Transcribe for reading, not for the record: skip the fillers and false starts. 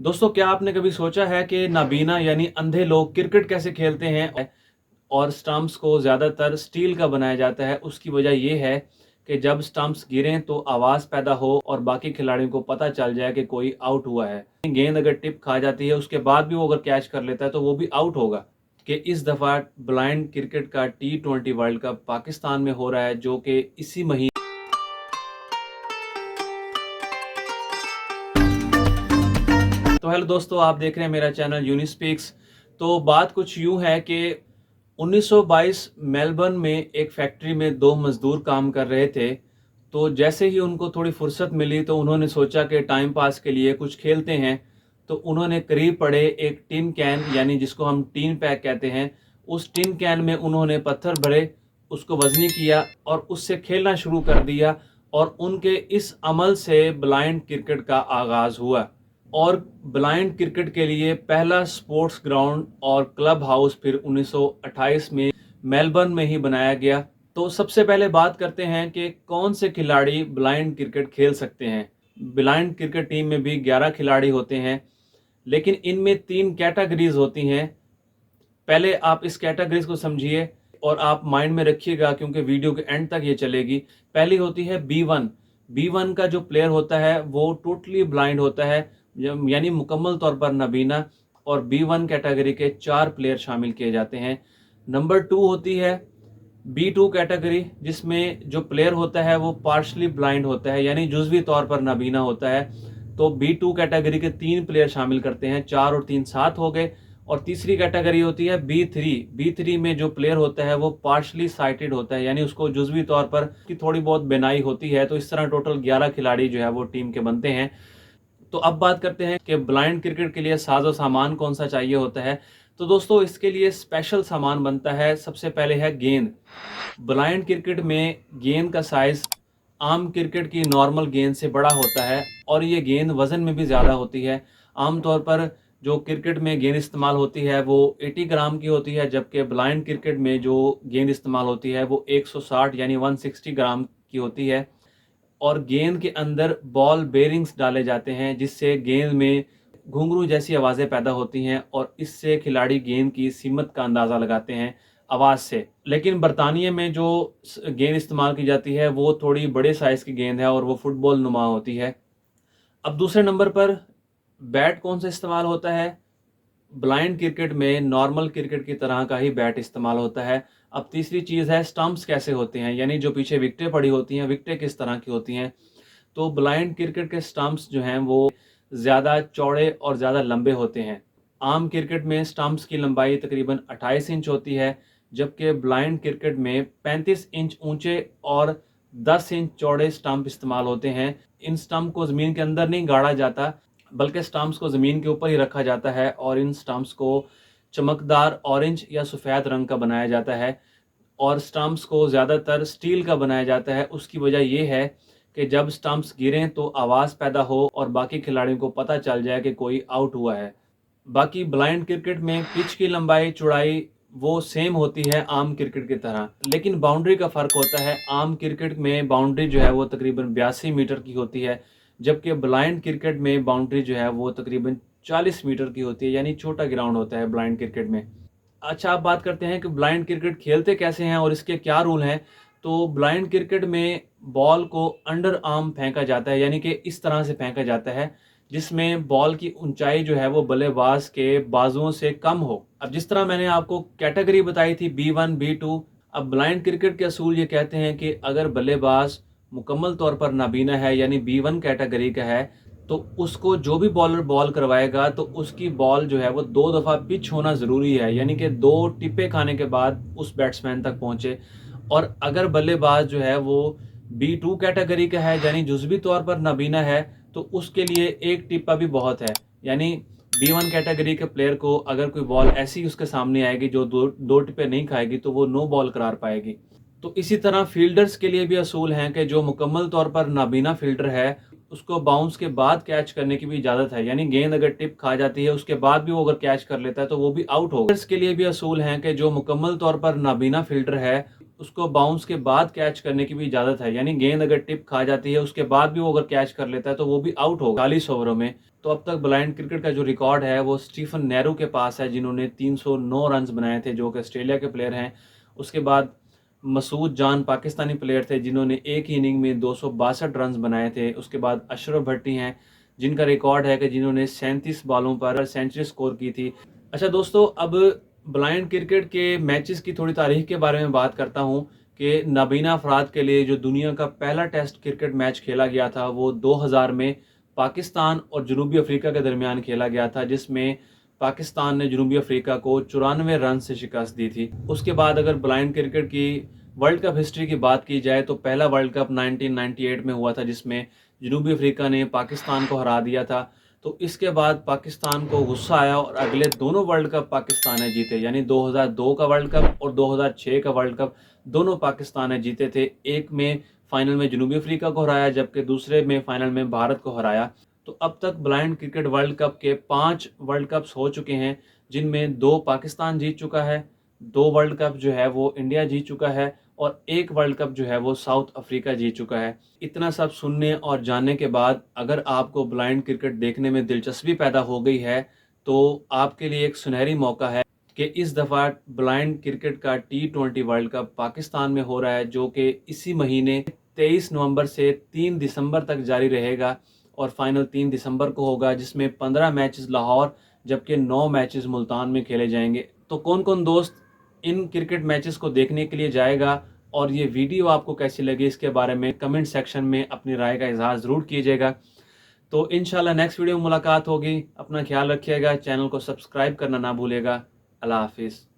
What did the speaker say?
दोस्तों, क्या आपने कभी सोचा है कि नाबीना यानी अंधे लोग क्रिकेट कैसे खेलते हैं और स्टंप्स को ज़्यादातर स्टील का बनाया जाता है। उसकी वजह यह है कि जब स्टंप्स गिरें तो आवाज़ पैदा हो और बाकी खिलाड़ियों को पता चल जाए कि कोई आउट हुआ है। गेंद अगर टिप खा जाती है उसके बाद भी वो अगर कैच कर लेता है तो वो भी आउट होगा। कि इस दफ़ा ब्लाइंड क्रिकेट का T20 वर्ल्ड कप पाकिस्तान में हो रहा है, जो कि इसी महीने। तो हेलो दोस्तों, आप देख रहे हैं मेरा चैनल यूनिस्पीक्स। तो बात कुछ यूं है कि 1922 मेलबर्न में एक फैक्ट्री में दो मजदूर काम कर रहे थे। तो जैसे ही उनको थोड़ी फुर्सत मिली तो उन्होंने सोचा कि टाइम पास के लिए कुछ खेलते हैं। तो उन्होंने करीब पड़े एक टिन कैन यानी जिसको हम टीन पैक कहते हैं, उस टिन कैन में उन्होंने पत्थर भरे, उसको वजनी किया और उससे खेलना शुरू कर दिया। और उनके इस अमल से ब्लाइंड क्रिकेट का आगाज़ हुआ। और ब्लाइंड क्रिकेट के लिए पहला स्पोर्ट्स ग्राउंड और क्लब हाउस फिर 1928 में मेलबर्न में ही बनाया गया। तो सबसे पहले बात करते हैं कि कौन से खिलाड़ी ब्लाइंड क्रिकेट खेल सकते हैं। ब्लाइंड क्रिकेट टीम में भी 11 खिलाड़ी होते हैं, लेकिन इनमें 3 कैटेगरीज होती हैं। पहले आप इस कैटेगरीज को समझिए और आप माइंड में रखिएगा, क्योंकि वीडियो के एंड तक ये चलेगी। पहली होती है B1। B1 का जो प्लेयर होता है वो टोटली ब्लाइंड होता है, यानी मुकम्मल तौर पर नाबीना। और B1 कैटेगरी के 4 प्लेयर शामिल किए जाते हैं। नंबर 2 होती है B2 कैटेगरी, जिसमें जो प्लेयर होता है वो पार्शली ब्लाइंड होता है, यानी जुज़वी तौर पर नाबीना होता है। तो B2 कैटेगरी के 3 प्लेयर शामिल करते हैं, 4 और 3 7 हो गए। और तीसरी कैटेगरी होती है B3। B3 में जो प्लेयर होता है वो पार्शली साइटेड होता है, यानी उसको जुज़वी तौर पर की थोड़ी बहुत बिनाई होती है। तो इस तरह टोटल 11 खिलाड़ी जो है वो टीम के बनते हैं। तो अब बात करते हैं कि ब्लाइंड क्रिकेट के लिए साजो सामान कौन सा चाहिए होता है। तो दोस्तों, इसके लिए स्पेशल सामान बनता है। सबसे पहले है गेंद। ब्लाइंड क्रिकेट में गेंद का साइज आम क्रिकेट की नॉर्मल गेंद से बड़ा होता है और ये गेंद वजन में भी ज़्यादा होती है। आमतौर पर जो क्रिकेट में गेंद इस्तेमाल होती है वो 80 ग्राम की होती है, जबकि ब्लाइंड क्रिकेट में जो गेंद इस्तेमाल होती है वो 160 यानी 160 ग्राम की होती है। और गेंद के अंदर बॉल बेरिंग्स डाले जाते हैं, जिससे गेंद में घुंघरू जैसी आवाज़ें पैदा होती हैं और इससे खिलाड़ी गेंद की सीमत का अंदाज़ा लगाते हैं आवाज़ से। लेकिन बरतानिया में जो गेंद इस्तेमाल की जाती है वो थोड़ी बड़े साइज़ की गेंद है और वो फुटबॉल नुमा होती है। अब दूसरे नंबर पर बैट कौन सा इस्तेमाल होता है। ब्लाइंड क्रिकेट में नॉर्मल क्रिकेट की तरह का ही बैट इस्तेमाल होता है। अब तीसरी चीज़ है स्टंप्स कैसे होते हैं, यानी जो पीछे विकेटें पड़ी होती हैं, विकेटें किस तरह की होती हैं। तो ब्लाइंड क्रिकेट के स्टंप्स जो हैं वो ज़्यादा चौड़े और ज़्यादा लंबे होते हैं। आम क्रिकेट में स्टंप्स की लंबाई तकरीबन 28 इंच होती है, जबकि ब्लाइंड क्रिकेट में 35 इंच ऊंचे और 10 इंच चौड़े स्टंप इस्तेमाल होते हैं। इन स्टंप को ज़मीन के अंदर नहीं गाड़ा जाता, बल्कि स्टंप्स को ज़मीन के ऊपर ही रखा जाता है और इन स्टंप्स को चमकदार ऑरेंज या सफ़ेद रंग का बनाया जाता है। और स्टंप्स को ज़्यादातर स्टील का बनाया जाता है। उसकी वजह यह है कि जब स्टंप्स गिरें तो आवाज़ पैदा हो और बाकी खिलाड़ियों को पता चल जाए कि कोई आउट हुआ है। बाकी ब्लाइंड क्रिकेट में पिच की लंबाई चौड़ाई वो सेम होती है आम क्रिकेट की तरह, लेकिन बाउंड्री का फ़र्क होता है। आम क्रिकेट में बाउंड्री जो है वो तकरीबन 82 मीटर की होती है, जबकि ब्लाइंड क्रिकेट में बाउंड्री जो है वो तकरीबन 40 मीटर की होती है, यानी छोटा ग्राउंड होता है ब्लाइंड क्रिकेट में। अच्छा, आप बात करते हैं कि ब्लाइंड क्रिकेट खेलते कैसे हैं और इसके क्या रूल हैं। तो ब्लाइंड क्रिकेट में बॉल को अंडर आर्म फेंका जाता है, यानी कि इस तरह से फेंका जाता है जिसमें बॉल की ऊंचाई जो है वो बल्लेबाज के बाजुओं से कम हो। अब जिस तरह मैंने आपको कैटेगरी बताई थी B1 B2, अब ब्लाइंड क्रिकेट के असूल ये कहते हैं कि अगर बल्लेबाज मुकम्मल तौर पर नाबीना है यानी B1 कैटेगरी का है, तो उसको जो भी बॉलर बॉल करवाएगा तो उसकी बॉल जो है वो 2 दफ़ा पिच होना ज़रूरी है, यानी कि 2 टिप्पे खाने के बाद उस बैट्समैन तक पहुंचे। और अगर बल्लेबाज जो है वो B2 कैटेगरी का है यानी जुज़वी तौर पर नाबीना है, तो उसके लिए एक टिप्पा भी बहुत है। यानी B1 कैटेगरी के प्लेयर को अगर कोई बॉल ऐसी उसके सामने आएगी जो दो टिप्पे नहीं खाएगी तो वो नो बॉल करार पाएगी। तो इसी तरह फील्डर्स के लिए भी असूल हैं कि जो मुकम्मल तौर पर नाबीना फील्डर है उसको बाउंस के बाद कैच करने की भी इजाज़त है, यानी गेंद अगर टिप खा जाती है उसके बाद भी वो अगर कैच कर लेता है तो वो भी आउट होगा। फील्डर्स के लिए भी असूल हैं कि जो मुकम्मल तौर पर नाबीना फील्डर है उसको बाउंस के बाद कैच करने की भी इजाज़त है, यानी गेंद अगर टिप खा जाती है उसके बाद भी वो अगर कैच कर लेता है तो वो भी आउट होगा 40 ओवरों में। तो अब तक ब्लाइंड क्रिकेट का जो रिकॉर्ड है वो स्टीफन नेहरू के पास है, जिन्होंने 309 रन्स बनाए थे, जो कि ऑस्ट्रेलिया के प्लेयर हैं। उसके बाद मसूद जान पाकिस्तानी प्लेयर थे, जिन्होंने एक ही इनिंग में 262 रन्स बनाए थे। उसके बाद अशरफ भट्टी हैं, जिनका रिकॉर्ड है कि जिन्होंने 37 बॉलों पर सेंचुरी स्कोर की थी। अच्छा दोस्तों, अब ब्लाइंड क्रिकेट के मैचेस की थोड़ी तारीख के बारे में बात करता हूँ कि नाबीना अफराद के लिए जो दुनिया का पहला टेस्ट क्रिकेट मैच खेला गया था वो 2000 में पाकिस्तान और जनूबी अफ्रीका के दरमियान खेला गया था, जिसमें पाकिस्तान ने जनूबी अफ्रीका को 94 रन से शिकस्त दी थी। उसके बाद अगर ब्लाइंड क्रिकेट की वर्ल्ड कप हिस्ट्री की बात की जाए तो पहला वर्ल्ड कप 1998 में हुआ था, जिसमें जनूबी अफ्रीका ने पाकिस्तान को हरा दिया था। तो इसके बाद पाकिस्तान को गुस्सा आया और अगले दोनों वर्ल्ड कप पाकिस्तान ने जीते, यानी 2002 का वर्ल्ड कप और 2006 का वर्ल्ड कप दोनों पाकिस्तान ने जीते थे। एक में फाइनल में जनूबी अफ्रीका को हराया, जबकि दूसरे में फाइनल में भारत को हराया। तो अब तक ब्लाइंड क्रिकेट वर्ल्ड कप के 5 वर्ल्ड कप्स हो चुके हैं, जिनमें 2 पाकिस्तान जीत चुका है, 2 वर्ल्ड कप जो है वो इंडिया जीत चुका है और 1 वर्ल्ड कप जो है वो साउथ अफ्रीका जीत चुका है। इतना सब सुनने और जानने के बाद अगर आपको ब्लाइंड क्रिकेट देखने में दिलचस्पी पैदा हो गई है तो आपके लिए एक सुनहरी मौका है कि इस दफ़ा ब्लाइंड क्रिकेट का T20 वर्ल्ड कप पाकिस्तान में हो रहा है, जो कि इसी महीने 23 नवंबर से 3 दिसंबर तक जारी रहेगा और फाइनल 3 दिसंबर को होगा, जिसमें 15 मैचेस लाहौर जबकि 9 मैचेस मुल्तान में खेले जाएंगे। तो कौन कौन दोस्त इन क्रिकेट मैचेस को देखने के लिए जाएगा और ये वीडियो आपको कैसी लगी इसके बारे में कमेंट सेक्शन में अपनी राय का इजहार ज़रूर कीजिएगा। तो इंशाल्लाह नेक्स्ट वीडियो में मुलाकात होगी। अपना ख्याल रखिएगा, चैनल को सब्सक्राइब करना ना भूलिएगा। अल्लाह हाफिज़।